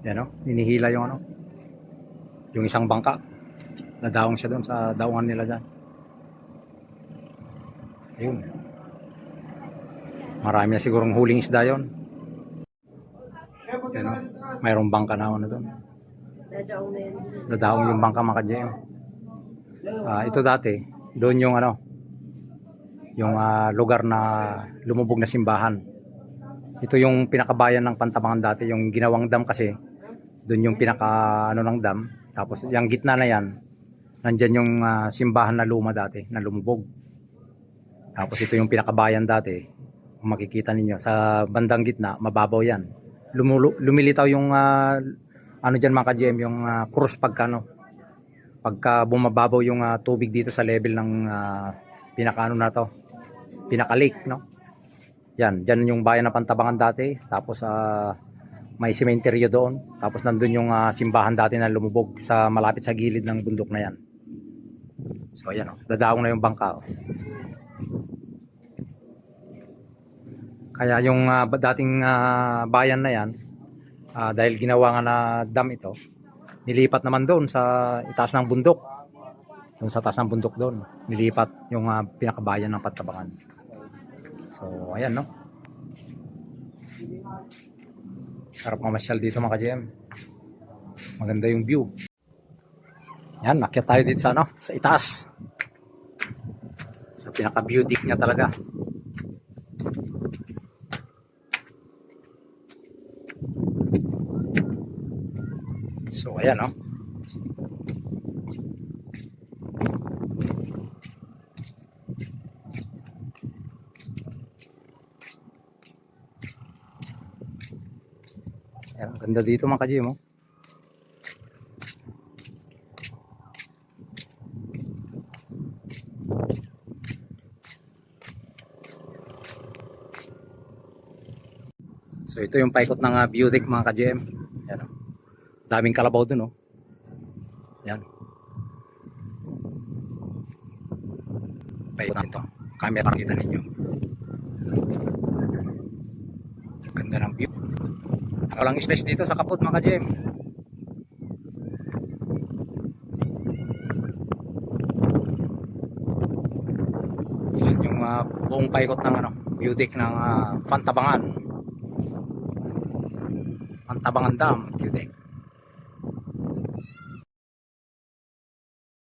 Yan o, hinihila yung ano, yung isang bangka. Nadaong siya doon sa daungan nila dyan. Ayun. Marami na sigurong huling isda yun. Yan o, mayroong bangka na ano doon. Nadaong yung bangka mga ka-JM. Ito dati, doon yung ano, yung lugar na lumubog na simbahan. Ito yung pinakabayan ng Pantabangan dati, yung ginawang dam kasi. Doon yung pinaka ano ng dam. Tapos yung gitna na yan, nandyan yung simbahan na luma dati, na lumubog. Tapos ito yung pinakabayan dati. Kung makikita ninyo, sa bandang gitna, mababaw yan. Lumilitaw yung ano dyan mga ka-GM, yung krus pagka bumababaw yung tubig dito sa level ng pinaka ano na to, pinaka lake, no? Yan, dyan yung bayan ng Pantabangan dati. Tapos may sementeryo doon. Tapos nandun yung simbahan dati na lumubog sa malapit sa gilid ng bundok na yan. So ayan, dadaong na yung bangka. Kaya yung dating bayan na yan, dahil ginawa nga na dam ito, nilipat naman doon sa itaas ng bundok. Doon sa taas ng bundok doon, nilipat yung pinakabayan ng Pantabangan. So ayan, no? Sarap mamasyal dito mga ka-GM. Maganda yung view. Yan, akyat tayo dito sa ano, sa itaas. Sa pinaka view deck niya talaga. So ayan, no? Ayan, ganda dito mga ka-GM, oh. So ito yung paikot ng view deck mga ka-GM. Ayan, oh. Daming kalabaw dun, oh. Ayan. Paikot natin to. Camera para kita ninyo. Ganda ng view. Walang stress dito sa kaput mga ka-GM. Yan yung buong paikot ng ano, view deck ng Pantabangan. Pantabangan Dam view deck.